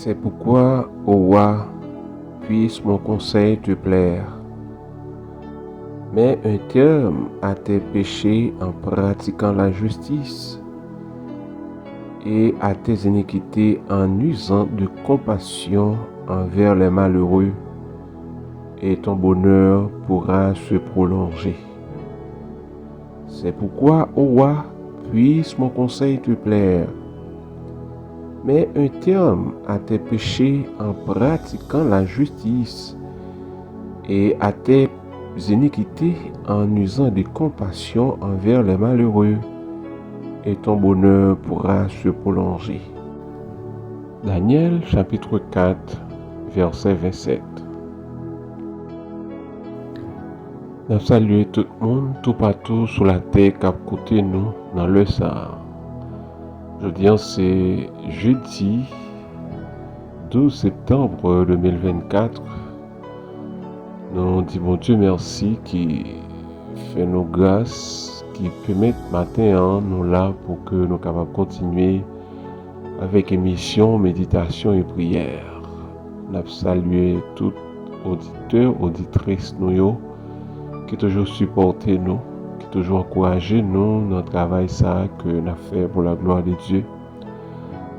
C'est pourquoi, ô roi, puisse mon conseil te plaire. Mets un terme à tes péchés en pratiquant la justice et à tes iniquités en usant de compassion envers les malheureux, et ton bonheur pourra se prolonger. C'est pourquoi, ô roi, puisse mon conseil te plaire. Mets un terme à tes péchés en pratiquant la justice et à tes iniquités en usant de compassion envers les malheureux, et ton bonheur pourra se prolonger. Daniel chapitre 4, verset 27. Nous saluons tout le monde, tout partout sur la terre qui a côté nous dans le Sahara. Aujourd'hui, c'est jeudi 12 septembre 2024. Nous disons bon Dieu merci qui fait nos grâces, qui permet matin nous là pour que nous soyons capables de continuer avec émission, méditation et prière. Nous saluons tous auditeurs, auditrices nous qui toujours supporté nous, qui toujours encouragé nous dans le travail ça que nous avons fait pour la gloire de Dieu.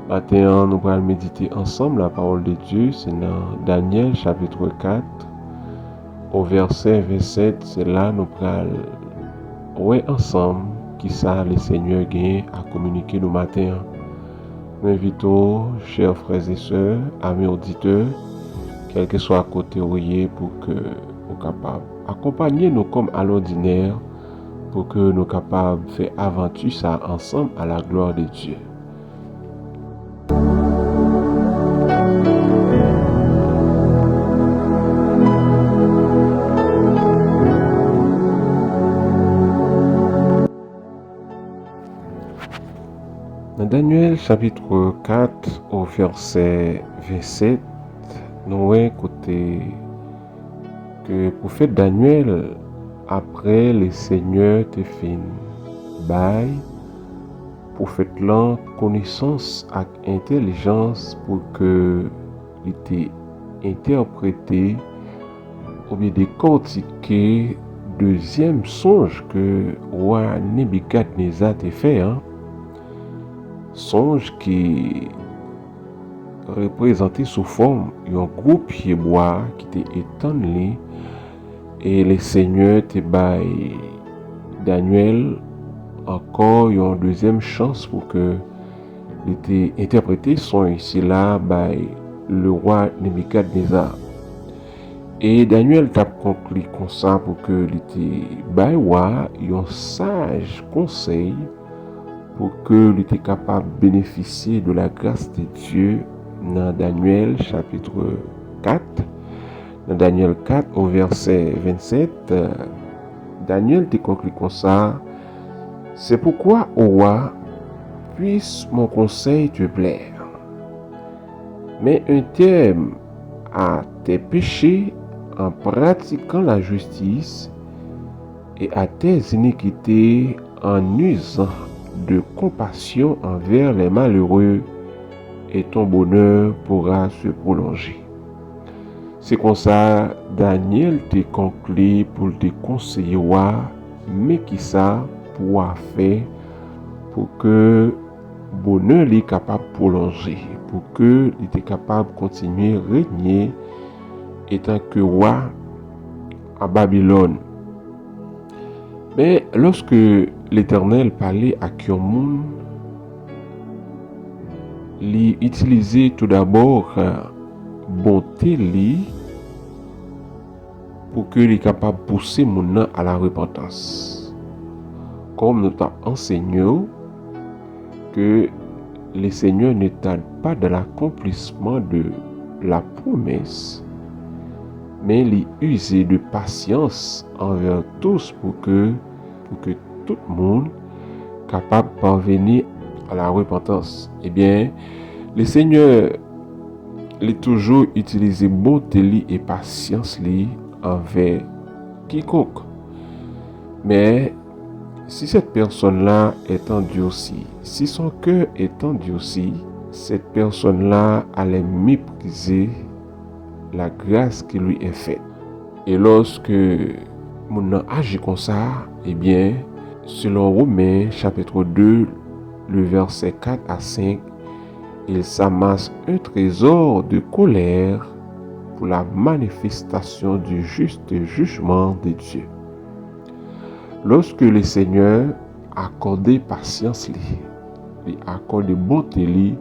Maintenant, nous allons méditer ensemble la parole de Dieu. C'est dans Daniel chapitre 4 au verset 27. C'est là nous allons voir ensemble qui ça le Seigneur gagne à communiquer nous matin. Nous invitons, chers frères et sœurs, amis auditeurs, quel que soit à côté où pour que nous capables accompagner nous comme à l'ordinaire pour que nous capables de faire aventure ça ensemble à la gloire de Dieu. Dans Daniel chapitre 4 au verset 27, nous voyons côté que le prophète Daniel, après le Seigneur te fin bail, prophète là connaissance et intelligence pour que il était interprété ou bien décortiqué deuxième songe que roi Nebuchadnezzar te fait, songe qui représenté sous forme d'un gros pied bois qui était étendu et le Seigneur te bail Daniel encore une deuxième chance pour que il était interprété son ici là by le roi Nebuchadnezzar. Et Daniel t'a conclu comme ça pour que il était bail roi un sage conseil pour que il était capable de bénéficier de la grâce de Dieu. Dans Daniel chapitre 4, dans Daniel 4 au verset 27, Daniel te conclut comme ça. C'est pourquoi, ô roi, puisse mon conseil te plaire. Mets un terme à tes péchés en pratiquant la justice et à tes iniquités en usant de compassion envers les malheureux, et ton bonheur pourra se prolonger. C'est comme ça, Daniel te conclut pour te conseiller, mais qui ça pourra faire pour que bonheur est capable de prolonger, pour que il est capable de continuer à régner étant que roi à Babylone. Mais lorsque l'Éternel parlait à Kiomoun, il utilisait tout d'abord bonté li pour que les capable de pousser mon nom à la repentance. Comme nous t'a enseigné que le Seigneur ne tarde pas dans l'accomplissement de la promesse, mais il use de patience envers tous pour que tout le monde capable de parvenir à la repentance. Eh bien, le Seigneur il toujours utilisé bonté et patience envers quiconque. Mais si cette personne-là est endurcie, si son cœur est endurci, cette personne-là allait mépriser la grâce qui lui est faite. Et lorsque mon agit comme ça, eh bien, selon Romains chapitre 2, le verset 4 à 5, il s'amasse un trésor de colère pour la manifestation du juste jugement de Dieu. Lorsque le Seigneur accorde patience, il accorde bonté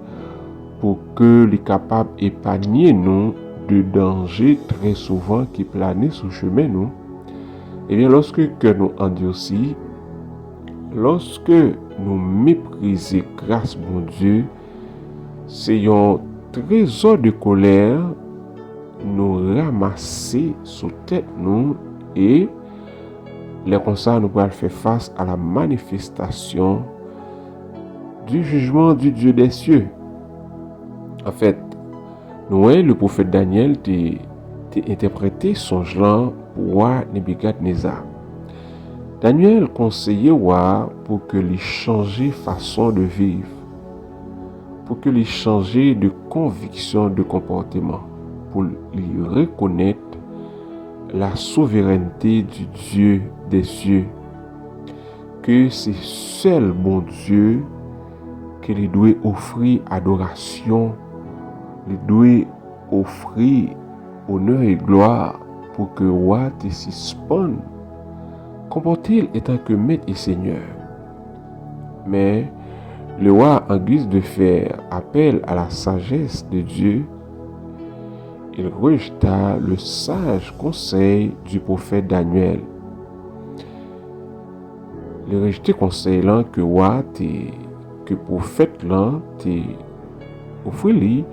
pour que les capables épargner nous de dangers très souvent qui planent sur le chemin nous, et bien lorsque que nous endurcis, lorsque nous méprisons grâce mon Dieu, c'est un trésor de colère nous ramasser sous tête nous et les comme ça nous allons faire face à la manifestation du jugement du Dieu des cieux. En fait, nous le prophète Daniel t'a interprété son genre pour roi Nebuchadnezzar. Daniel conseillait roi pour que lui change façon de vivre, pour que lui change de conviction de comportement, pour lui reconnaître la souveraineté du Dieu des cieux, que c'est seul bon Dieu qui lui doit offrir adoration, lui doit offrir honneur et gloire pour que roi te suspende, comporte-t-il étant que maître et seigneur. Mais le roi, en guise de faire appel à la sagesse de Dieu, il rejeta le sage conseil du prophète Daniel. Il rejeté conseil là que roi que prophète là offrit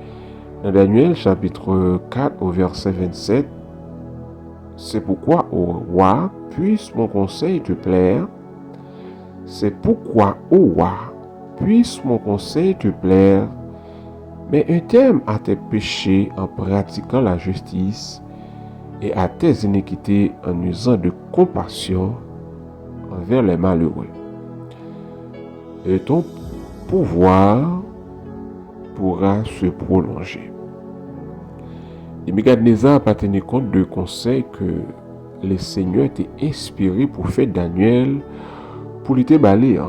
dans Daniel chapitre 4 au verset 27. C'est pourquoi, ô roi, puisse mon conseil te plaire. C'est pourquoi, ô roi, puisse mon conseil te plaire. Mais un terme à tes péchés en pratiquant la justice et à tes iniquités en usant de compassion envers les malheureux. Et ton pouvoir pourra se prolonger. Nebuchadnezzar n'a pas tenu compte de conseils que le Seigneur était inspiré pour faire Daniel pour lui balayer.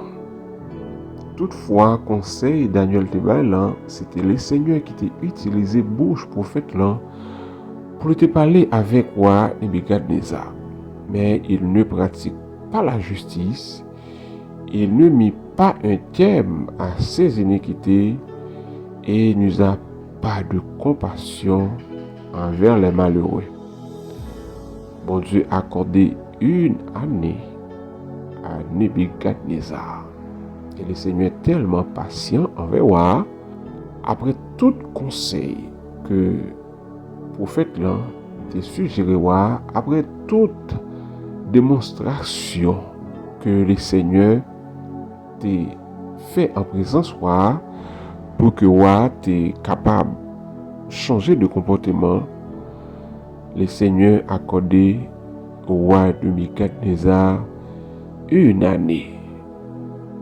Toutefois, conseil Daniel te balayer, c'était le Seigneur qui t'a utilisé bouche prophète là pour te parler avec roi Nebuchadnezzar. Mais il ne pratique pas la justice, il ne mit pas un terme à ses iniquités et n'usa pas de compassion envers les malheureux. Bon Dieu a accordé une année à Nebuchadnezzar. Et le Seigneur est tellement patient envers moi. Après tout conseil que le prophète là t'a suggéré, après toute démonstration que le Seigneur t'a fait en présence pour que t'es capable de changer de comportement, le Seigneur a accordé au roi de Nebuchadnezzar une année.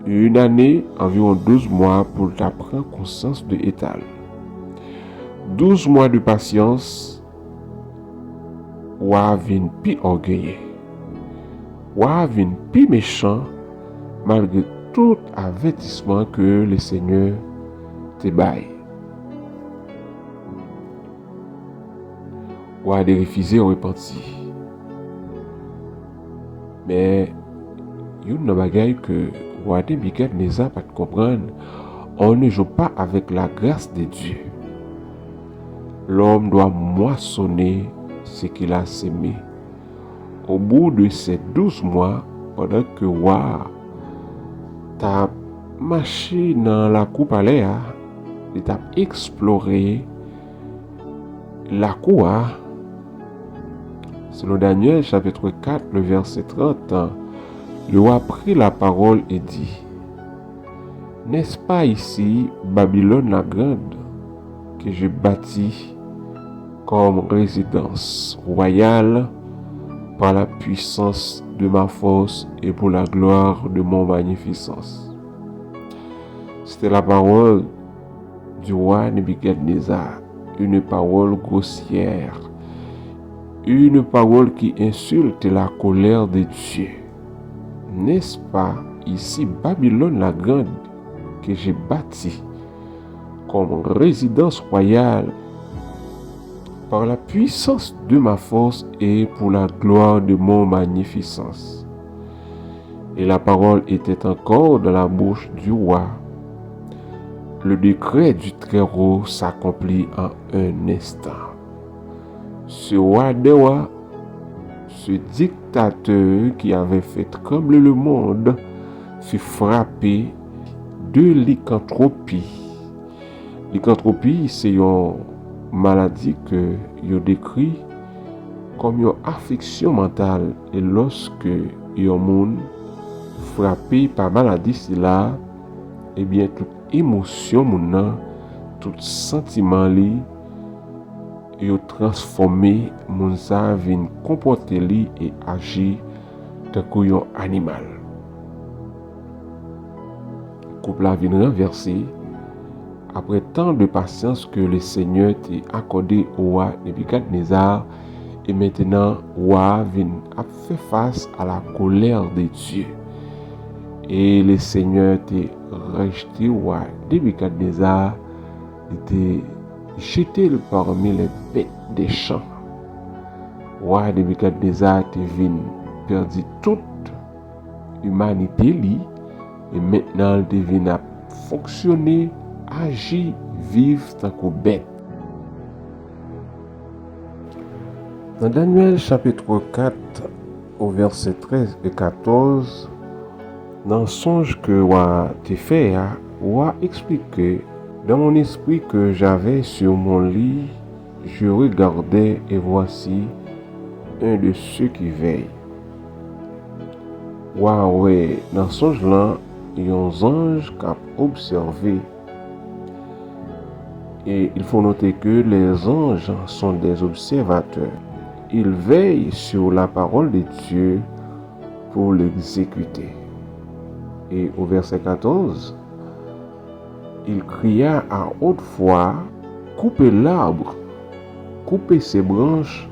Une année, environ 12 mois pour t'apprendre conscience de étal. 12 mois de patience, roi vient plus orgueilleux. Roi vient plus méchant malgré tout avertissement que le Seigneur te baille. Roi de refuser repentir. Mais il y a une bagaille que roi de Nebuchadnezzar pas comprendre. On ne joue pas avec la grâce de Dieu. l'homme doit moissonner ce qu'il a semé. Au bout de ces 12 mois, pendant que t'as marché dans la cour palais, et t'as exploré la cour, selon Daniel chapitre 4, le verset 30, le roi prit la parole et dit: N'est-ce pas ici Babylone la grande que j'ai bâtie comme résidence royale par la puissance de ma force et pour la gloire de mon magnificence? C'était la parole du roi Nebuchadnezzar, une parole grossière, une parole qui insulte la colère de Dieu. N'est-ce pas ici Babylone la grande que j'ai bâtie comme résidence royale par la puissance de ma force et pour la gloire de mon magnificence? Et la parole était encore dans la bouche du roi. Le décret du Très-Haut s'accomplit en un instant. Ce roi des rois, ce dictateur qui avait fait trembler le monde, fut frappé de lycanthropie. Lycanthropie, c'est une maladie que yo décrit comme une affection mentale. Et lorsque yon monde frappé par maladie, c'est là, eh bien, toute émotion, tout sentiment li, yo transformé, moun sa vin comporter li et agir tant qu'un animal. Couple la vin renversé après tant de patience que le Seigneur t'a accordé au roi Nebuchadnezzar, et maintenant roi vin a fait face à la colère de Dieu. Et le Seigneur t'a rejeté au roi Nebuchadnezzar, était jeté parmi les bêtes des champs. Roi Nebuchadnezzar te vin perdu toute humanité li, et maintenant te vin à fonctionner, agir, vivre tant que bête. Dans Daniel chapitre 4 au verset 13 et 14, dans le songe que roi te fait, roi explique que dans mon esprit que j'avais sur mon lit, je regardais et voici un de ceux qui veillent. Ouais, dans le songe là, il y a un ange qui a observé. Et il faut noter que les anges sont des observateurs. Ils veillent sur la parole de Dieu pour l'exécuter. Et au verset 14, il cria à haute voix: coupez l'arbre, coupez ses branches,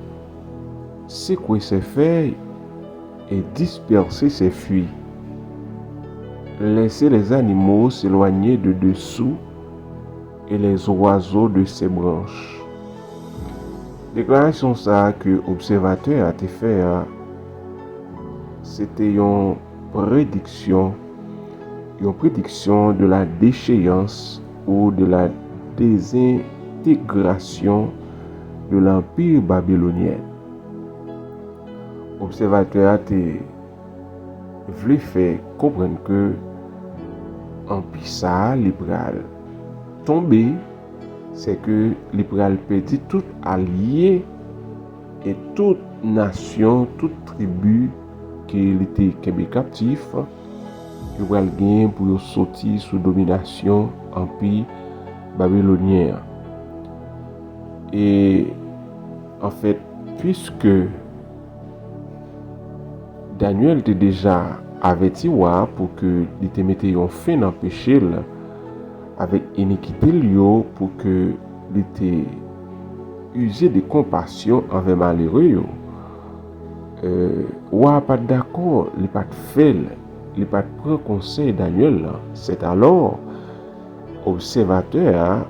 secouez ses feuilles et dispersez ses fruits. Laissez les animaux s'éloigner de dessous et les oiseaux de ses branches. Déclaration ça que l'observateur a été fait, c'était une prédiction de la déchéance ou de la désintégration de l'empire babylonien. L'observateur a voulu faire comprendre que l'empire ça libéral tombé, c'est que l'Ibral perdit tout allié et toute nation, toute tribu qui était captif, L'Ibral gagne pour sortir sous domination empire babylonien. Et en fait, puisque Daniel était déjà averti pour que il te mette un fin dans péché avec iniquité pour que il était usé de compassion envers malheureux. Pas d'accord, il pas fait, il pas prend conseil Daniel. C'est alors observateur,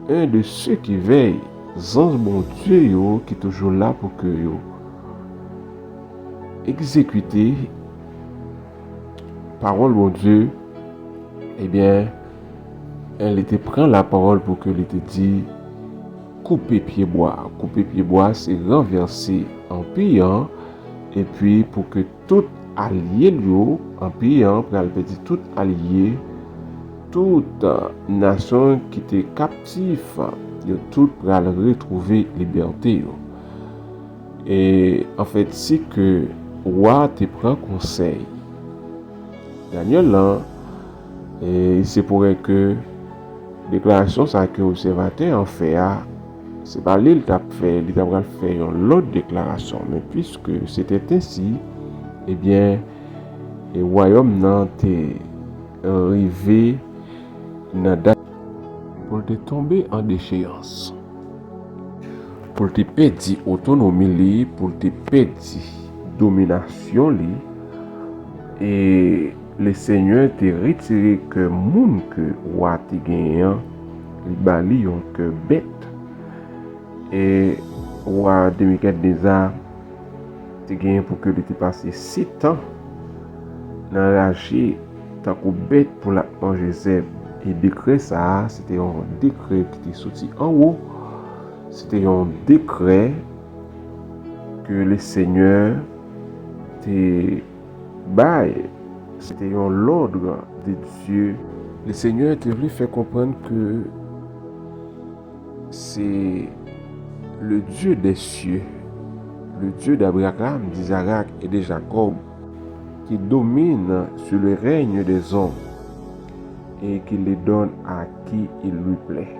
un de ceux qui veillent, ange bon Dieu qui est toujours là pour que exécuter parole bon Dieu, eh bien, elle était prend la parole pour que il te dit couper pied bois. Couper pied bois, c'est renverser en payant, et puis pour que tout allié lui, en payant, pour dire tout allié, toute nation qui était captif, yo tout pour retrouver liberté. Et en fait, si que roi te prend conseil, Daniel là, et c'est pour que déclaration ça que observateur en fait, c'est pas lui qui a fait, il a fait une autre déclaration, mais puisque c'était ainsi, eh bien, le royaume n'a été arrivé dans date pour te tomber en déchéance, pour te perdre autonomie, pour te perdre domination li, et le Seigneur te retiré que moun que roi te gagné, li bali yon que bête. Et roi Nebuchadnezzar te gagné pour que il te passé 7 ans dans l'âge tant que bête pour la manger zèbre. Et décret ça, c'était un décret qui était sorti en haut. C'était un décret que le Seigneur te bail. C'était un ordre de Dieu. Le Seigneur te voulu faire comprendre que c'est le Dieu des cieux, le Dieu d'Abraham, d'Isaac et de Jacob, qui domine sur le règne des hommes et qui les donne à qui il lui plaît.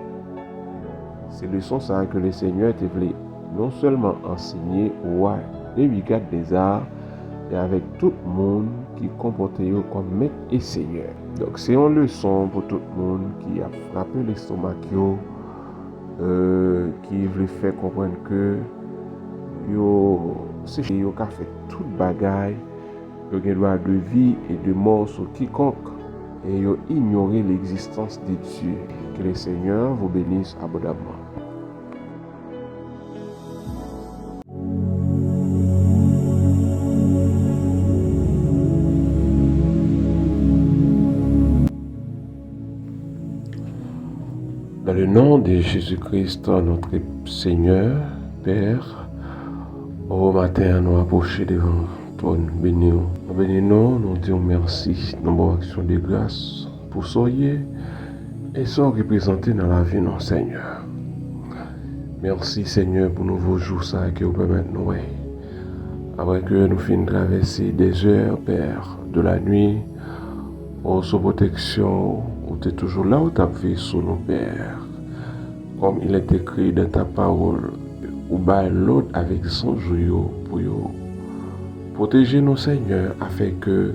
C'est le son ça que le Seigneur te voulait non seulement enseigner au roi Nebuchadnezzar, mais avec tout le monde qui comportait comme maître et seigneur. Donc c'est une leçon pour tout le monde qui a frappé l'estomac, qui veut faire comprendre que c'est yo qui a fait toute bagaille, yo gen droit de vie et de mort sur quiconque, et yo ignorer l'existence de Dieu. Que le Seigneur vous bénisse abondamment. Dans le nom de Jésus-Christ, notre Seigneur, Père, au matin, nous approchons devant toi, nous bénissons. Nous bénissons, nous disons merci, dans nos actions de grâce, pour soyez et sont représentés dans la vie de notre Seigneur. Merci, Seigneur, pour nouveaux jours, ça que vous permettez nous. Après que nous finissons de traverser des heures, Père, de la nuit, sous protection, où tu es toujours là où tu as fait sous nos pères. Comme il est écrit dans ta parole, ou bail l'autre avec son joyau pour protéger nos Seigneurs, afin que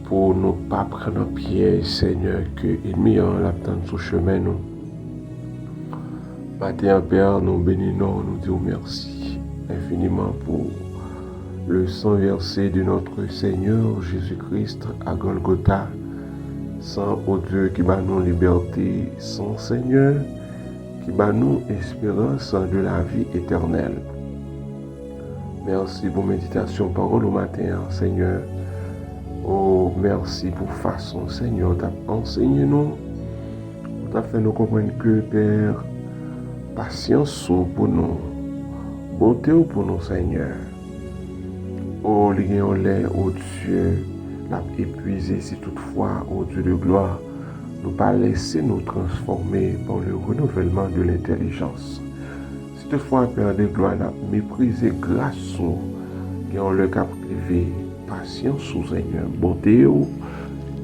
pour ne pas prendre piège, Seigneur, que l'ennemi en l'attend sur chemin nous. Matin, Père, nous bénissons, nous disons merci infiniment pour le sang versé de notre Seigneur Jésus-Christ à Golgotha. Sans au Dieu qui bat nous liberté, sans Seigneur qui bat nous espérance de la vie éternelle. Merci pour méditation parole au matin, Seigneur. Oh, merci pour façon, Seigneur, t'as enseigné nous, t'as fait nous comprendre que, Père, patience pour nous, bonté pour nous, Seigneur. Oh, les oh Dieu, l'a épuisé si toutefois, ô Dieu de gloire, nous pas laisser nous transformer par le renouvellement de l'intelligence. Si toutefois, Père de gloire, l'a méprisé grâce qui ont le cap privé, patience sous Seigneur, bonté,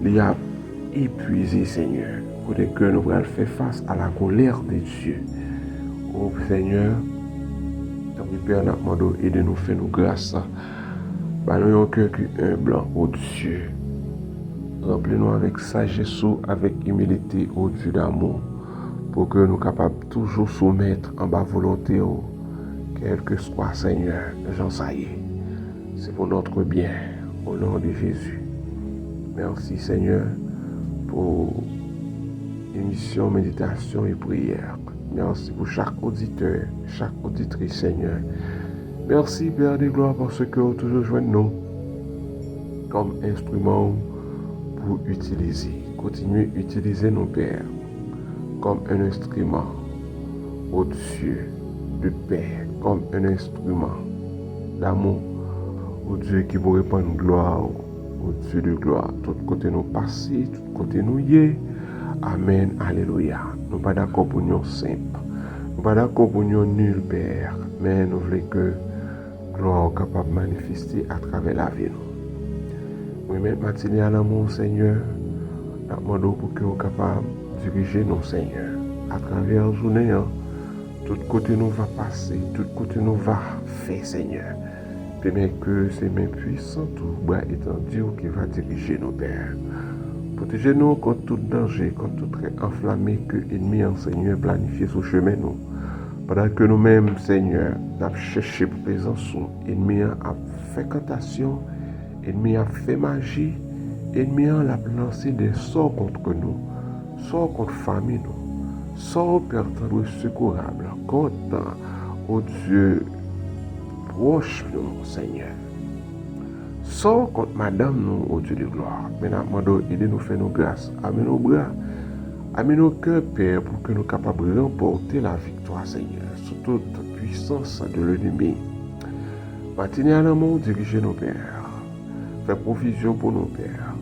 il a épuisé Seigneur, pour que nous allons faire face à la colère de Dieu. Oh Seigneur, Père, nous demandons et de nous faire nos grâces. Bah, nous avons un cœur qui est humble, ô Dieu. Remplis-nous avec sagesse, avec humilité, ô Dieu d'amour, pour que nous soyons capables de toujours soumettre en bas volonté, quel que soit, Seigneur, j'en sais. C'est pour notre bien, au nom de Jésus. Merci, Seigneur, pour émission, méditation et prière. Merci pour chaque auditeur, chaque auditrice, Seigneur. Merci, Père de gloire, parce que vous toujours joignez nous comme instrument pour utiliser. Continuez à utiliser nos pères comme un instrument ô Dieu de paix, comme un instrument d'amour, ô Dieu qui pourrait prendre gloire, ô Dieu de gloire, tout côté nous passer, tout côté nous y est. Amen, alléluia. Nous pas d'accord pour nous simple, nous pas d'accord pour nous nul, Père, mais nous voulons que gloire capable de manifester à travers la vie. Oui, mais matinée à l'amour, Seigneur, nous demandons pour que nous soyons capables de diriger nos Seigneur. À travers la journée, tout côté nous va passer, tout côté nous va faire, Seigneur. Permet que ces mains puissantes, tout bras étendu, qui va diriger nos pères. Protégez-nous contre tout danger, contre tout trait enflammé que l'ennemi, Seigneur, planifie sur le chemin nous. Pendant que nous-mêmes, Seigneur, nous cherchons pour présence, l'ennemi a fait cantation, l'ennemi a fait magie, l'ennemi a lancé des sorts contre nous, sorts contre famille nous, sorts pertendres secourables, contre, oh Dieu, proche nous, Seigneur. Sors contre madame nous, ô Dieu de gloire. Maintenant, aidez-nous, faire nos grâces. Amène nos bras, amène nos cœurs, Père, pour que nous soyons capables de remporter la victoire, Seigneur, sous toute puissance de l'ennemi. Matinée à l'amour, dirigez nos pères. Fais provision pour nos pères.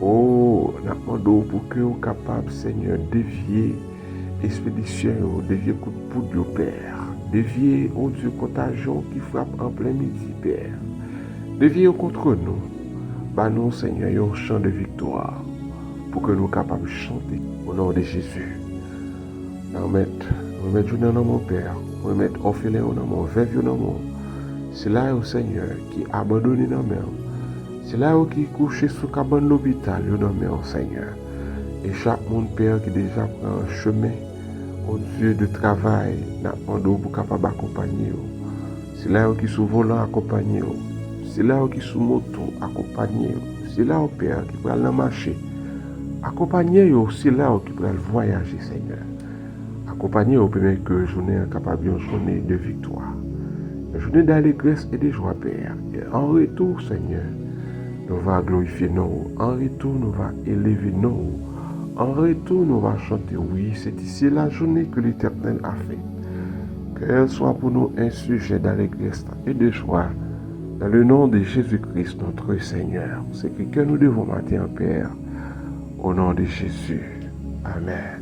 Oh, nous demandons pour que nous soyons capables, Seigneur, dévier expédition, dévier coup de poudre, Père. Dévier, oh Dieu, contagion qui frappe en plein midi, Père. Déviez contre nous, bah nous, Seigneur, un chant de victoire pour que nous soyons capables de chanter au nom de Jésus. Nous remettons journée dans mon Père, nous remettons orphelin dans mon veuve dans mon. C'est là au Seigneur qui abandonne dans mer. C'est là qui couche sous cabane de l'hôpital dans mer, Seigneur. Et chaque monde, Père, qui déjà prend un chemin, au Dieu de travail, nous demandons pour capable d'accompagner. C'est là qui sous volant accompagner. C'est là qui sous moto accompagné, c'est là au Père qui peut aller marcher. Accompagner, c'est là qui peut voyager, Seigneur. Accompagner au premier que journée capable de journée de victoire. Une journée d'allégresse et de joie, Père. Et en retour, Seigneur, nous va glorifier nous. En retour, nous va élever nous. En retour, nous va chanter. Oui, c'est ici la journée que l'Éternel a fait. Qu'elle soit pour nous un sujet d'allégresse et de joie. Dans le nom de Jésus-Christ, notre Seigneur, c'est que nous devons mater en Père, au nom de Jésus. Amen.